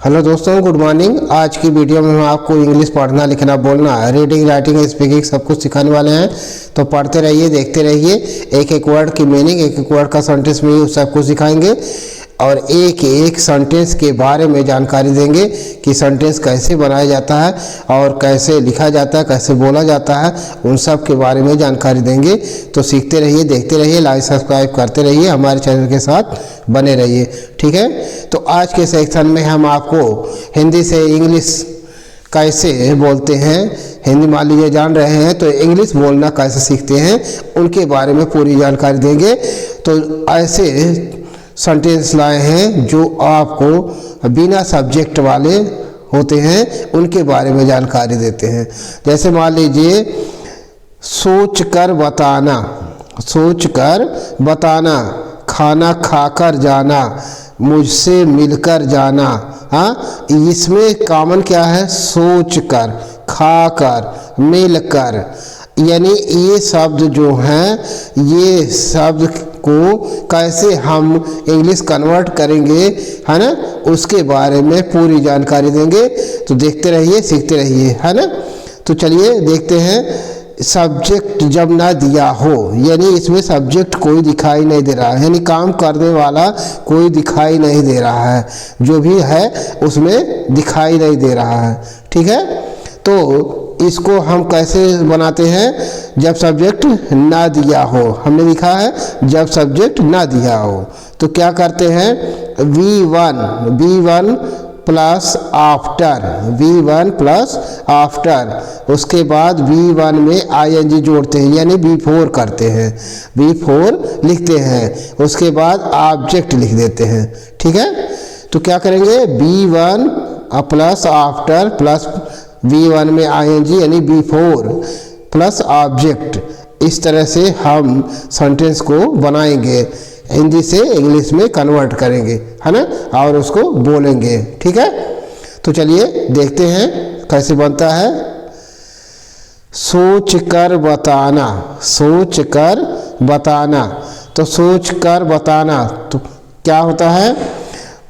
Hello दोस्तों, good morning. आज की वीडियो में हम आपको इंग्लिश पढ़ना लिखना बोलना रीडिंग राइटिंग स्पीकिंग सब कुछ सिखाने वाले हैं। तो पढ़ते रहिए, देखते रहिए। एक एक वर्ड की मीनिंग, एक एक वर्ड का सेंटेंस में सब कुछ सिखाएंगे और एक एक सेंटेंस के बारे में जानकारी देंगे कि सेंटेंस कैसे बनाया जाता है और कैसे लिखा जाता है, कैसे बोला जाता है, उन सब के बारे में जानकारी देंगे। तो सीखते रहिए, देखते रहिए, लाइक सब्सक्राइब करते रहिए, हमारे चैनल के साथ बने रहिए। ठीक है। तो आज के सेक्शन में हम आपको हिंदी से इंग्लिश कैसे बोलते हैं, हिंदी मान लीजिए जान रहे हैं तो इंग्लिश बोलना कैसे सीखते हैं, उनके बारे में पूरी जानकारी देंगे। तो ऐसे सेंटेंस लाए हैं जो आपको बिना सब्जेक्ट वाले होते हैं, उनके बारे में जानकारी देते हैं। जैसे मान लीजिए सोच कर बताना, सोच कर बताना, खाना खाकर जाना, मुझसे मिलकर जाना। हाँ, इसमें कॉमन क्या है? सोच कर, खाकर, मिलकर। यानी ये शब्द जो हैं, ये शब्द को कैसे हम इंग्लिश कन्वर्ट करेंगे, है ना, उसके बारे में पूरी जानकारी देंगे। तो देखते रहिए, सीखते रहिए, है ना। तो चलिए देखते हैं। सब्जेक्ट जब ना दिया हो, यानी इसमें सब्जेक्ट कोई दिखाई नहीं दे रहा है, यानी काम करने वाला कोई दिखाई नहीं दे रहा है, जो भी है उसमें दिखाई नहीं दे रहा है। ठीक है। तो इसको हम कैसे बनाते हैं? जब सब्जेक्ट ना दिया हो, हमने लिखा है जब सब्जेक्ट ना दिया हो तो क्या करते हैं? V1 plus after, V1 plus after. उसके बाद V1 में ING जोड़ते हैं, यानी V4 करते हैं, V4 लिखते हैं। उसके बाद ऑब्जेक्ट लिख देते हैं। ठीक है। तो क्या करेंगे? V1 plus after plus V1 में ING यानी V4 प्लस ऑब्जेक्ट। इस तरह से हम सेंटेंस को बनाएंगे, हिंदी से इंग्लिश में कन्वर्ट करेंगे, है ना, और उसको बोलेंगे। ठीक है। तो चलिए देखते हैं कैसे बनता है। सोच कर बताना, सोच कर बताना। तो सोच कर बताना तो क्या होता है?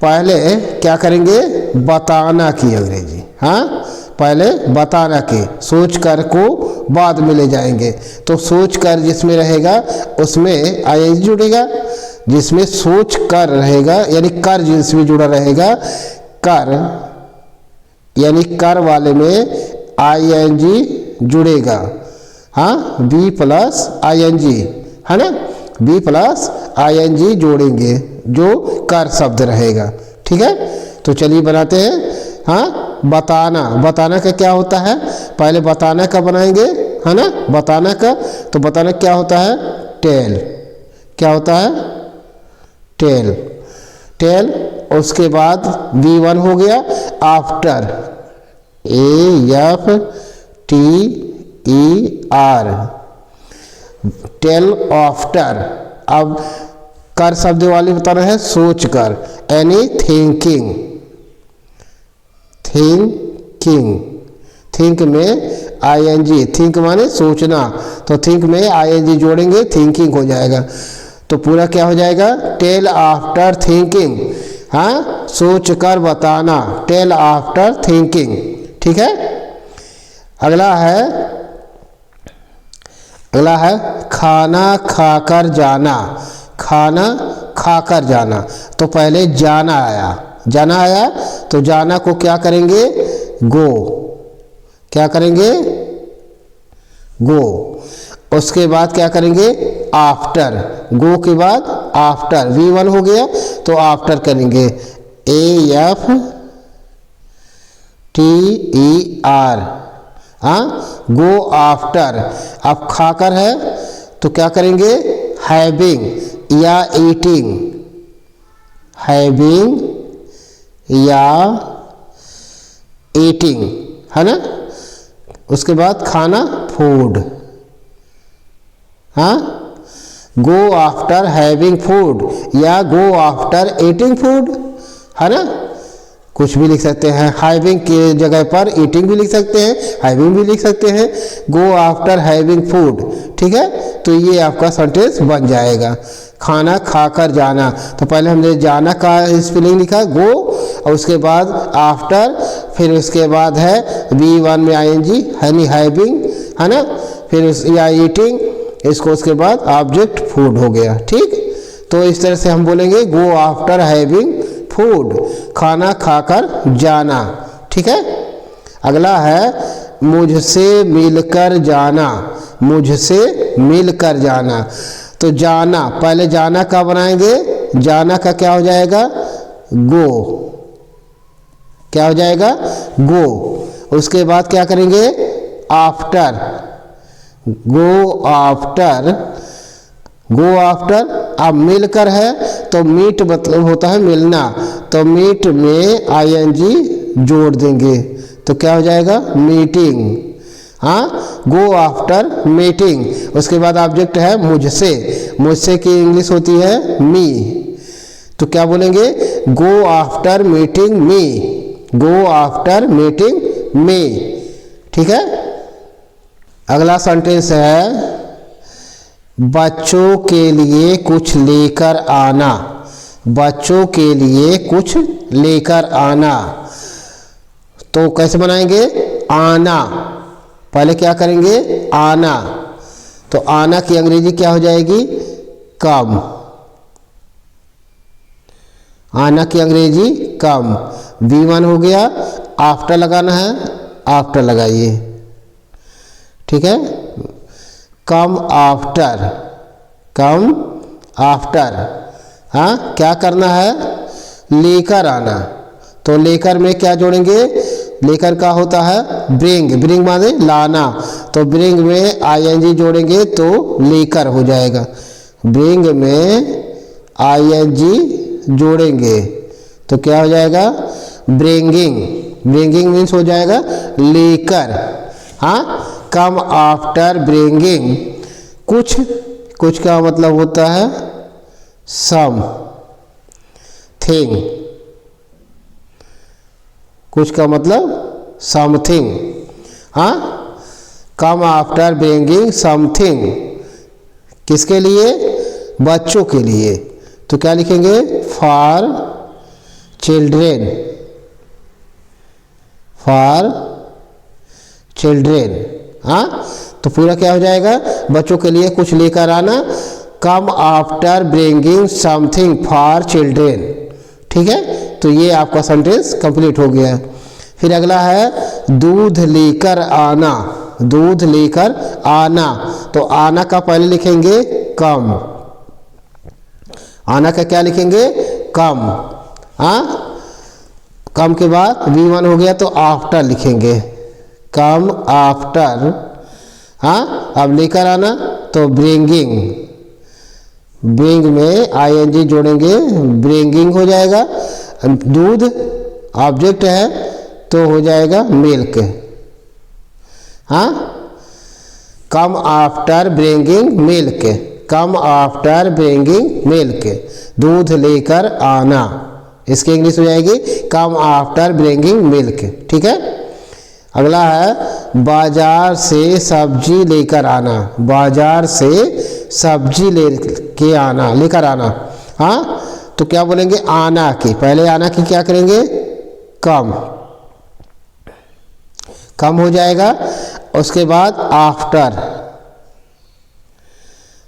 पहले क्या करेंगे? बताना की अंग्रेजी, हाँ, पहले बताना के, सोच कर को बाद में ले जाएंगे। तो सोच कर जिसमें रहेगा उसमें ING जुड़ेगा, जिसमें सोच कर रहेगा यानी कर जिसमें जुड़ा रहेगा, कर यानी कर वाले में ING जुड़ेगा। हाँ, B प्लस ING, है ना, B प्लस ING जोड़ेंगे जो कर शब्द रहेगा। ठीक है। तो चलिए बनाते हैं। हाँ, बताना, बताना का क्या होता है? पहले बताना का बनाएंगे, है ना, बताना का। तो बताना क्या होता है? टेल। क्या होता है? Tell, tell. उसके बाद V1 हो गया आफ्टर, AFTER, टेल आफ्टर। अब कर शब्द वाली बताना है सोच कर, यानी थिंकिंग, थिंकिंग। थिंक में ING, थिंक माने सोचना, तो थिंक में ING जोड़ेंगे, थिंकिंग हो जाएगा। तो पूरा क्या हो जाएगा? Tell after thinking. हाँ, सोच कर बताना, टेल आफ्टर थिंकिंग। ठीक है। अगला है खाना खाकर जाना, खाना खाकर जाना। तो पहले जाना आया, जाना आया तो जाना को क्या करेंगे? गो। क्या करेंगे? गो। उसके बाद क्या करेंगे? आफ्टर, गो के बाद आफ्टर, V1 हो गया तो आफ्टर करेंगे, AFTER। हाँ, गो आफ्टर। अब खाकर है तो क्या करेंगे? हैविंग या ईटिंग, हैविंग या ईटिंग, है ना। उसके बाद खाना फूड। हाँ, गो आफ्टर हैविंग फूड या गो आफ्टर ईटिंग फूड, है ना। कुछ भी लिख सकते हैं, हैविंग के जगह पर ईटिंग भी लिख सकते हैं, हैविंग भी लिख सकते हैं, गो आफ्टर हैविंग फूड। ठीक है। तो ये आपका सेंटेंस बन जाएगा, खाना खाकर जाना। तो पहले हमने जाना का स्पेलिंग लिखा गो, और उसके बाद आफ्टर, फिर उसके बाद है V1 में ing हनी हैविंग, है ना, फिर या ईटिंग, इसको उसके बाद ऑब्जेक्ट फूड हो गया। ठीक, तो इस तरह से हम बोलेंगे गो आफ्टर हैविंग फूड, खाना खाकर जाना। ठीक है, अगला है मुझसे मिलकर जाना, मुझसे मिलकर जाना। तो जाना, पहले जाना का बनाएंगे, जाना का क्या हो जाएगा, गो, क्या हो जाएगा, गो। उसके बाद क्या करेंगे, after, go after, go after. अब मिलकर है तो मीट मतलब होता है मिलना, तो मीट में ing जोड़ देंगे तो क्या हो जाएगा, मीटिंग। हाँ, गो आफ्टर मीटिंग। उसके बाद ऑब्जेक्ट है मुझसे, मुझसे की इंग्लिश होती है मी, तो क्या बोलेंगे, गो आफ्टर मीटिंग मी, गो आफ्टर मीटिंग मी। ठीक है, अगला सेंटेंस है बच्चों के लिए कुछ लेकर आना, बच्चों के लिए कुछ लेकर आना। तो कैसे बनाएंगे, आना, पहले क्या करेंगे, आना, तो आना की अंग्रेजी क्या हो जाएगी, कम, आना की अंग्रेजी कम। V1 हो गया, आफ्टर लगाना है, आफ्टर लगाइए। ठीक है, कम आफ्टर, कम आफ्टर। हाँ, क्या करना है, लेकर आना, तो लेकर में क्या जोड़ेंगे, लेकर का होता है ब्रिंग, ब्रिंग माने लाना, तो ब्रिंग में ing जोड़ेंगे तो लेकर हो जाएगा, ब्रिंग में ing जोड़ेंगे तो क्या हो जाएगा, ब्रिंगिंग, ब्रिंगिंग मीन्स हो जाएगा लेकर। हाँ, कम आफ्टर ब्रिंगिंग, कुछ, कुछ का मतलब होता है सम थिंग, कुछ का मतलब समथिंग। हाँ, कम आफ्टर ब्रिंगिंग समथिंग, किसके लिए, बच्चों के लिए, तो क्या लिखेंगे, फॉर चिल्ड्रेन, फॉर चिल्ड्रेन। हाँ, तो पूरा क्या हो जाएगा, बच्चों के लिए कुछ लेकर आना, come after bringing something for children. ठीक है, तो ये आपका सेंटेंस कंप्लीट हो गया। फिर अगला है दूध लेकर आना, दूध लेकर आना, तो आना का पहले लिखेंगे कम, आना का क्या लिखेंगे, कम। हाँ, कम के बाद V1 हो गया तो आफ्टर लिखेंगे, कम आफ्टर। हाँ, अब लेकर आना तो ब्रिंगिंग, ब्रिंग में ing जोड़ेंगे, ब्रिंगिंग हो जाएगा। दूध ऑब्जेक्ट है तो हो जाएगा मिल्क। हाँ, come after bringing milk, come after bringing milk, दूध लेकर आना, इसकी इंग्लिश हो जाएगी कम आफ्टर ब्रिंगिंग मिल्क। ठीक है, अगला है बाजार से सब्जी लेकर आना, बाजार से सब्जी लेके आना, लेकर आना। हाँ, तो क्या बोलेंगे, आना की, पहले आना की क्या करेंगे, कम, कम हो जाएगा। उसके बाद आफ्टर,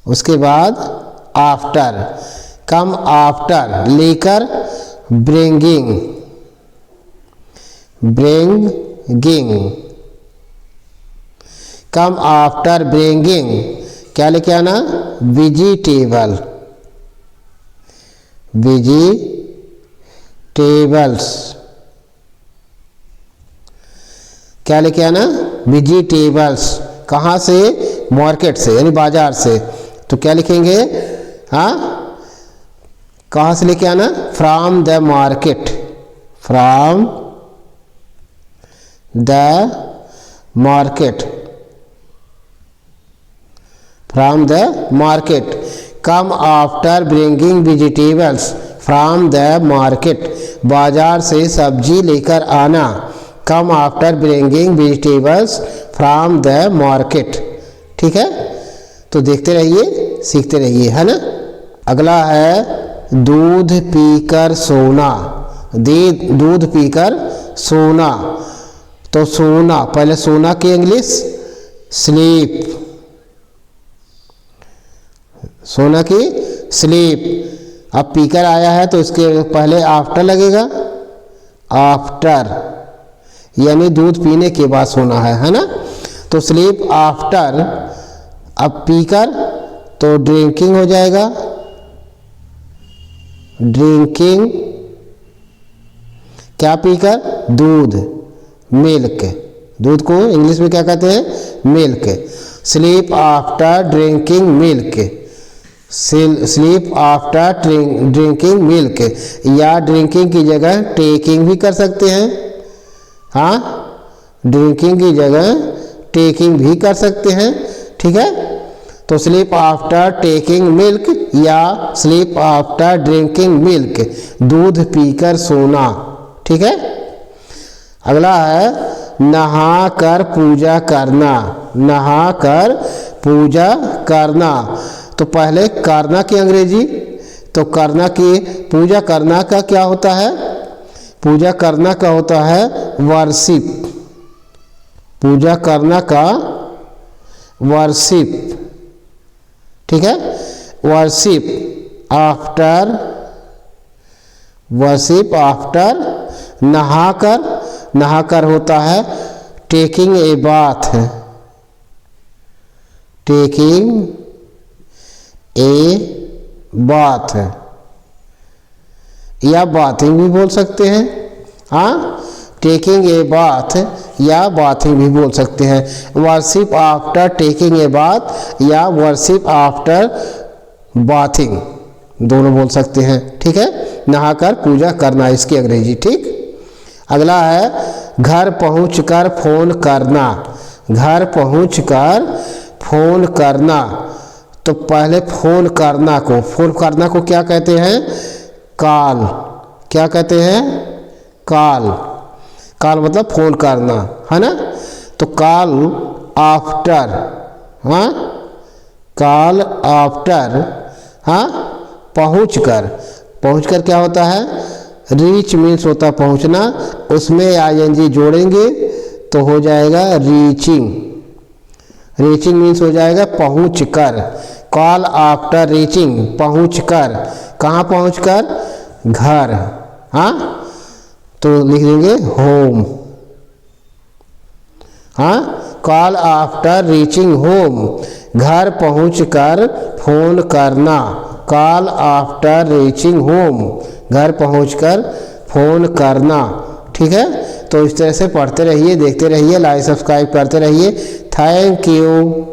उसके बाद आफ्टर, कम आफ्टर लेकर bringing, bringing, come after bringing, क्या लेके आना, वेजिटेबल, वेजिटेबल्स, क्या लेके आना, वेजिटेबल्स, कहाँ से, मार्केट से यानी बाजार से, तो क्या लिखेंगे, हाँ, कहाँ से लेके आना, from the market, from the market, from the market, come after bringing vegetables from the market, बाजार से सब्जी लेकर आना, come after bringing vegetables from the market. ठीक है, तो देखते रहिए, सीखते रहिए, है ना। अगला है दूध पीकर सोना, दूध पीकर सोना। तो सोना, पहले सोना की इंग्लिश स्लीप, सोना की स्लीप। अब पीकर आया है तो इसके पहले आफ्टर लगेगा, आफ्टर, यानी दूध पीने के बाद सोना है ना। तो स्लीप आफ्टर, अब पीकर तो ड्रिंकिंग हो जाएगा, ड्रिंकिंग, क्या पीकर, दूध, मिल्क, दूध को इंग्लिश में क्या कहते हैं, milk. Sleep after drinking milk, sleep after drinking milk, या ड्रिंकिंग की जगह टेकिंग भी कर सकते हैं। हाँ, ड्रिंकिंग की जगह टेकिंग भी कर सकते हैं, ठीक है। तो स्लीप आफ्टर टेकिंग मिल्क या स्लीप आफ्टर ड्रिंकिंग मिल्क, दूध पीकर सोना, ठीक है। अगला है नहाकर पूजा करना, नहाकर पूजा करना। तो पहले करना की अंग्रेजी, तो करना की, पूजा करना का क्या होता है, पूजा करना का होता है वर्शिप, पूजा करना का वर्शिप, ठीक है। वर्शिप आफ्टर, वर्शिप आफ्टर नहाकर, नहाकर होता है taking a bath, taking a bath, या बाथिंग भी बोल सकते हैं। हाँ, टेकिंग ए बाथ या बाथिंग भी बोल सकते हैं। Worship after taking a bath या वर्शिप आफ्टर बाथिंग, दोनों बोल सकते हैं, ठीक है। नहाकर पूजा करना इसकी अंग्रेजी, ठीक। अगला है घर पहुंचकर फोन करना, घर पहुंचकर फोन करना। तो पहले फोन करना को, फोन करना को क्या कहते हैं, कॉल, क्या कहते हैं, कॉल, कॉल मतलब फोन करना, है ना। तो कॉल आफ्टर, हाँ, कॉल आफ्टर, हाँ, पहुंचकर, पहुंचकर क्या होता है, रीच मीन्स होता है पहुंचना, उसमें आईएनजी जोड़ेंगे तो हो जाएगा रीचिंग, रीचिंग मीन्स हो जाएगा पहुंचकर। कॉल आफ्टर रीचिंग, पहुंचकर, कहाँ पहुंचकर, घर, हाँ, तो लिख देंगे होम। हाँ, कॉल आफ्टर रीचिंग होम, घर पहुंचकर फोन करना, कॉल आफ्टर रीचिंग होम, घर पहुंचकर फोन करना, ठीक है। तो इस तरह से पढ़ते रहिए, देखते रहिए, लाइक सब्सक्राइब करते रहिए। Thank you.